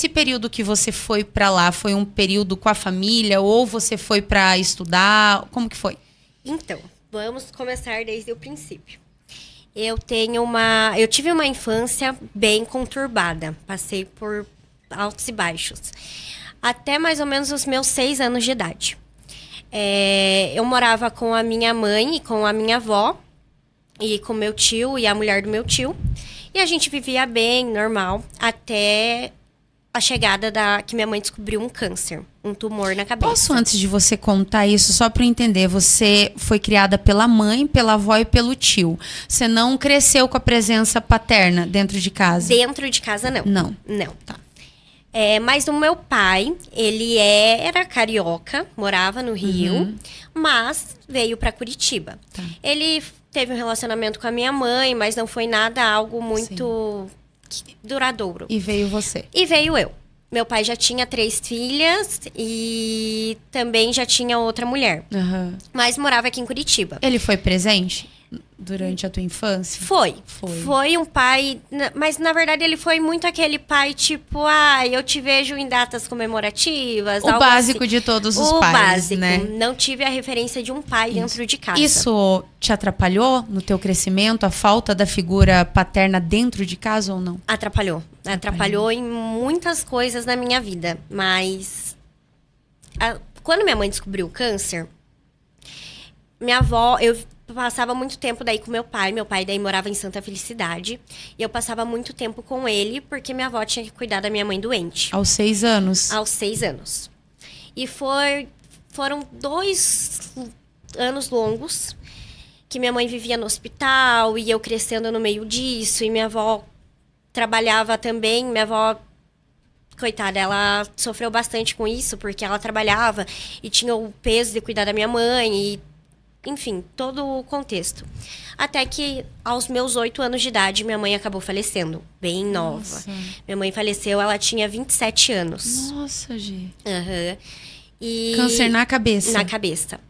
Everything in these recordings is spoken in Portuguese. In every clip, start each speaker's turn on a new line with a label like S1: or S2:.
S1: Esse período que você foi para lá foi um período com a família ou você foi para estudar? Como que foi?
S2: Então, vamos começar desde o princípio. Eu tive uma infância bem conturbada. Passei por altos e baixos. Até mais ou menos os meus 6 anos de idade. Eu morava com a minha mãe e com a minha avó. E com meu tio e a mulher do meu tio. E a gente vivia bem, normal. Até a chegada que minha mãe descobriu um câncer. Um tumor na cabeça.
S1: Posso, antes de você contar isso, só para eu entender, você foi criada pela mãe, pela avó e pelo tio. Você não cresceu com a presença paterna dentro de casa?
S2: Dentro de casa, não.
S1: Não.
S2: Não.
S1: Tá.
S2: Mas o meu pai, ele era carioca, morava no Rio, mas veio para Curitiba.
S1: Tá.
S2: Ele teve um relacionamento com a minha mãe, mas não foi nada algo muito duradouro.
S1: E veio você?
S2: E veio eu. Meu pai já tinha 3 filhas e também já tinha outra mulher.
S1: Uhum.
S2: Mas morava aqui em Curitiba.
S1: Ele foi presente durante a tua infância?
S2: Foi um pai... Mas, na verdade, ele foi muito aquele pai, tipo... eu te vejo em datas comemorativas.
S1: O básico assim. De todos os pais,
S2: básico,
S1: né?
S2: Não tive a referência de um pai dentro de casa.
S1: Isso te atrapalhou no teu crescimento? A falta da figura paterna dentro de casa ou não?
S2: Atrapalhou. Atrapalhou em muitas coisas na minha vida. Mas... quando minha mãe descobriu o câncer... Minha avó... Eu passava muito tempo daí com meu pai. Meu pai daí morava em Santa Felicidade. E eu passava muito tempo com ele, porque minha avó tinha que cuidar da minha mãe doente.
S1: Aos 6 anos?
S2: Aos 6 anos. E foram 2 anos longos que minha mãe vivia no hospital e eu crescendo no meio disso. E minha avó trabalhava também. Minha avó, coitada, ela sofreu bastante com isso, porque ela trabalhava e tinha o peso de cuidar da minha mãe e enfim, todo o contexto. Até que, aos meus 8 anos de idade, minha mãe acabou falecendo. Bem nova.
S1: Nossa.
S2: Minha mãe faleceu, ela tinha 27 anos.
S1: Nossa, Gê.
S2: E...
S1: Câncer na cabeça.
S2: Na cabeça.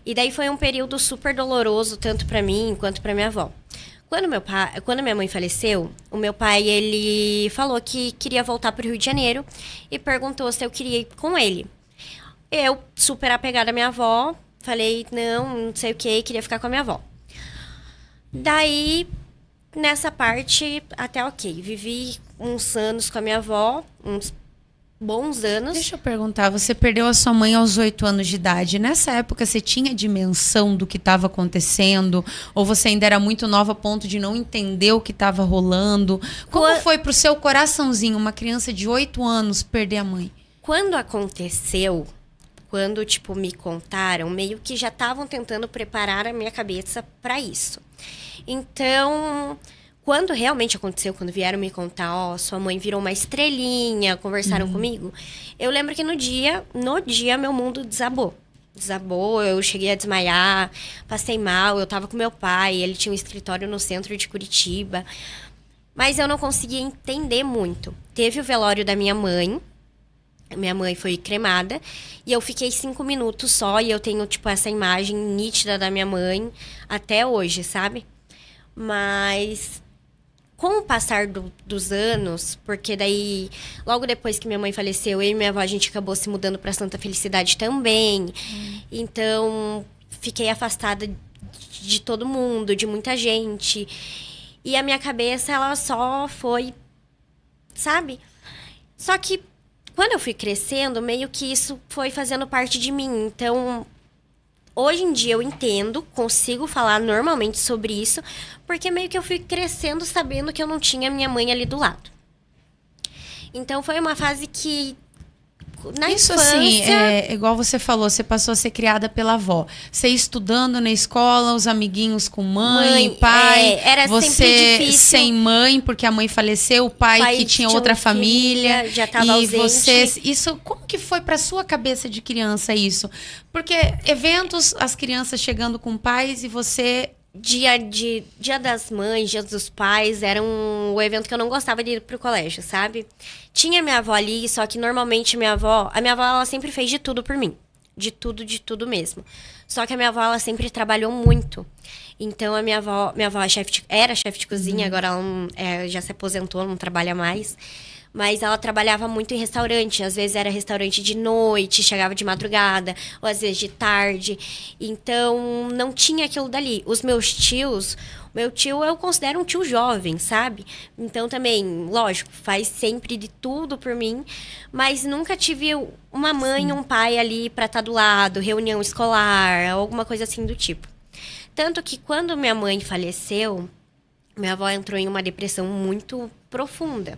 S2: E daí foi um período super doloroso, tanto pra mim quanto pra minha avó. Quando minha mãe faleceu, o meu pai, ele falou que queria voltar pro Rio de Janeiro e perguntou se eu queria ir com ele. Eu, super apegada à minha avó, falei, não sei o que, queria ficar com a minha avó. Daí, nessa parte, até ok. Vivi uns anos com a minha avó, uns bons anos.
S1: Deixa eu perguntar, você perdeu a sua mãe aos 8 anos de idade. Nessa época, você tinha dimensão do que estava acontecendo? Ou você ainda era muito nova a ponto de não entender o que estava rolando? Como foi pro seu coraçãozinho, uma criança de 8 anos, perder a mãe?
S2: Quando aconteceu... Quando, me contaram, meio que já estavam tentando preparar a minha cabeça para isso. Então, quando realmente aconteceu, quando vieram me contar, sua mãe virou uma estrelinha, conversaram comigo, eu lembro que no dia, meu mundo desabou. Desabou, eu cheguei a desmaiar, passei mal, eu tava com meu pai, ele tinha um escritório no centro de Curitiba. Mas eu não conseguia entender muito. Teve o velório da minha mãe. Minha mãe foi cremada e eu fiquei 5 minutos só e eu tenho, essa imagem nítida da minha mãe até hoje, sabe? Mas com o passar dos anos, porque daí, logo depois que minha mãe faleceu, eu e minha avó, a gente acabou se mudando para Santa Felicidade também. Então, fiquei afastada de todo mundo, de muita gente. E a minha cabeça, ela só foi, sabe? Só que quando eu fui crescendo, meio que isso foi fazendo parte de mim. Então, hoje em dia eu entendo, consigo falar normalmente sobre isso, porque meio que eu fui crescendo sabendo que eu não tinha minha mãe ali do lado. Então, foi uma fase que... Na
S1: isso
S2: infância...
S1: assim, é igual você falou, você passou a ser criada pela avó. Você estudando na escola, os amiguinhos com mãe pai.
S2: Era
S1: você
S2: sempre difícil.
S1: Sem mãe, porque a mãe faleceu, o pai que tinha outra família.
S2: Já estava ausente.
S1: Isso, como que foi pra sua cabeça de criança isso? Porque eventos, as crianças chegando com pais e você...
S2: Dia das Mães, Dia dos Pais, era um evento que eu não gostava de ir pro colégio, sabe? Tinha minha avó ali, só que normalmente a minha avó, ela sempre fez de tudo por mim. De tudo mesmo. Só que a minha avó, ela sempre trabalhou muito. Então, a minha avó era chefe de cozinha, agora ela já se aposentou, não trabalha mais. mas ela trabalhava muito em restaurante. Às vezes era restaurante de noite, chegava de madrugada, ou às vezes de tarde. Então, não tinha aquilo dali. Os meus tios, meu tio eu considero um tio jovem, sabe? Então, também, lógico, faz sempre de tudo por mim, mas nunca tive uma mãe, um pai ali para estar do lado, reunião escolar, alguma coisa assim do tipo. Tanto que quando minha mãe faleceu, minha avó entrou em uma depressão muito profunda.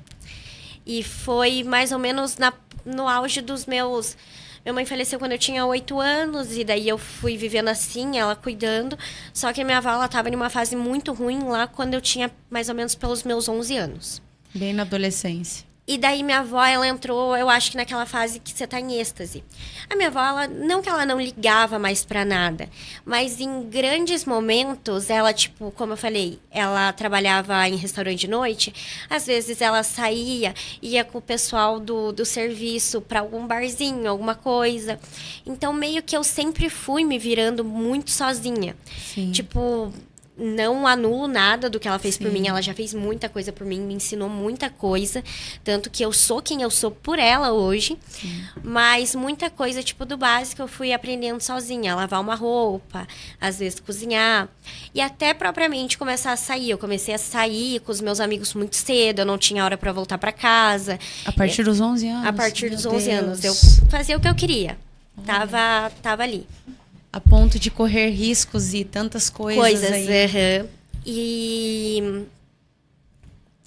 S2: E foi mais ou menos no auge dos meus... Minha mãe faleceu quando eu tinha 8 anos, e daí eu fui vivendo assim, ela cuidando. Só que a minha avó, ela estava em uma fase muito ruim lá quando eu tinha mais ou menos pelos meus 11 anos.
S1: Bem na adolescência.
S2: E daí minha avó, ela entrou, eu acho que naquela fase que você tá em êxtase. A minha avó, ela, não que ela não ligava mais pra nada, mas em grandes momentos, ela, tipo, como eu falei, ela trabalhava em restaurante de noite, às vezes ela saía, ia com o pessoal do serviço pra algum barzinho, alguma coisa. Então, meio que eu sempre fui me virando muito sozinha.
S1: Sim.
S2: Tipo... Não anulo nada do que ela fez por
S1: Sim.
S2: mim. Ela já fez muita coisa por mim, me ensinou muita coisa. Tanto que eu sou quem eu sou por ela hoje.
S1: Sim.
S2: Mas muita coisa, tipo, do básico eu fui aprendendo sozinha. Lavar uma roupa, às vezes cozinhar. E até propriamente começar a sair. Eu comecei a sair com os meus amigos muito cedo. Eu não tinha hora para voltar para casa.
S1: A partir dos 11 anos?
S2: A partir dos
S1: Meu
S2: 11 anos. Eu
S1: Deus.
S2: fazia o que eu queria. Tava ali.
S1: A ponto de correr riscos e tantas coisas aí.
S2: E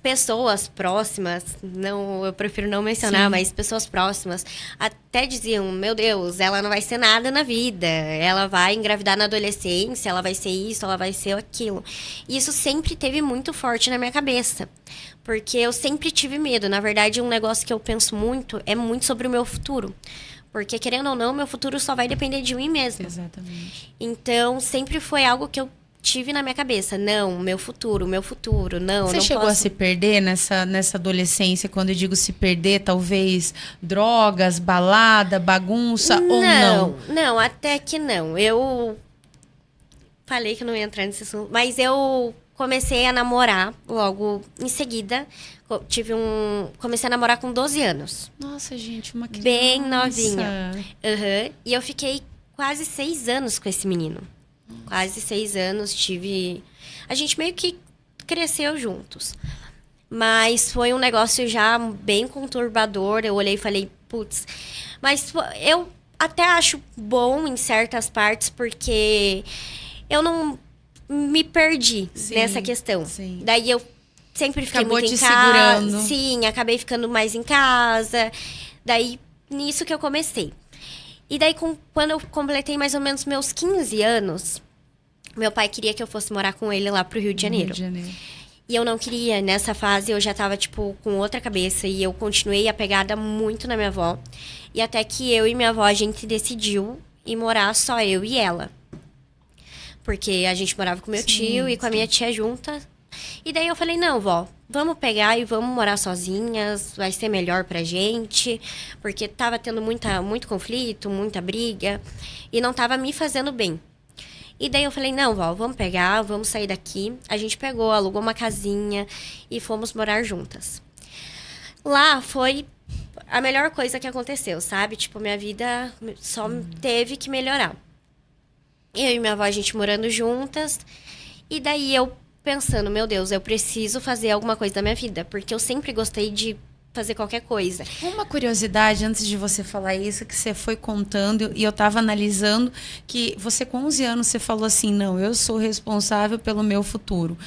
S2: pessoas próximas, não, eu prefiro não mencionar,
S1: Sim.
S2: mas pessoas próximas até diziam, meu Deus, ela não vai ser nada na vida, ela vai engravidar na adolescência, ela vai ser isso, ela vai ser aquilo. E isso sempre teve muito forte na minha cabeça, porque eu sempre tive medo. Na verdade, um negócio que eu penso muito é muito sobre o meu futuro. Porque, querendo ou não, meu futuro só vai depender de mim mesma.
S1: Exatamente.
S2: Então, sempre foi algo que eu tive na minha cabeça. Não, meu futuro, não.
S1: Você
S2: não
S1: chegou
S2: posso...
S1: a se perder nessa adolescência? Quando eu digo se perder, talvez drogas, balada, bagunça ou não?
S2: Não, até que não. Eu falei que não ia entrar nesse assunto, mas eu comecei a namorar logo em seguida. Comecei a namorar com 12 anos.
S1: Nossa, gente, uma criança.
S2: Bem novinha. E eu fiquei quase 6 anos com esse menino. Quase 6 anos, a gente meio que cresceu juntos. Mas foi um negócio já bem conturbador. Eu olhei e falei, putz. Mas eu até acho bom em certas partes, porque eu não me perdi nessa questão.
S1: Sim.
S2: Daí eu sempre fiquei
S1: Acabou
S2: muito em
S1: te
S2: casa.
S1: segurando.
S2: Sim, acabei ficando mais em casa. Daí, nisso que eu comecei. E daí, quando eu completei mais ou menos meus 15 anos, meu pai queria que eu fosse morar com ele lá pro Rio de Janeiro.
S1: Rio de Janeiro.
S2: E eu não queria. Nessa fase, eu já tava, tipo, com outra cabeça. E eu continuei apegada muito na minha avó. E até que eu e minha avó, a gente decidiu ir morar só eu e ela. Porque a gente morava com meu tio e com a minha tia junta. E daí eu falei, não, vó, vamos pegar e vamos morar sozinhas, vai ser melhor pra gente, porque tava tendo muito conflito, muita briga, e não tava me fazendo bem. E daí eu falei, não, vó, vamos pegar, vamos sair daqui. A gente pegou, alugou uma casinha e fomos morar juntas. Lá foi a melhor coisa que aconteceu, sabe? Tipo, minha vida só teve que melhorar. Eu e minha avó, a gente morando juntas, e daí eu pensando, meu Deus, eu preciso fazer alguma coisa da minha vida, porque eu sempre gostei de fazer qualquer coisa.
S1: Uma curiosidade, antes de você falar isso, que você foi contando, e eu tava analisando, que você com 11 anos, você falou assim, não, eu sou responsável pelo meu futuro.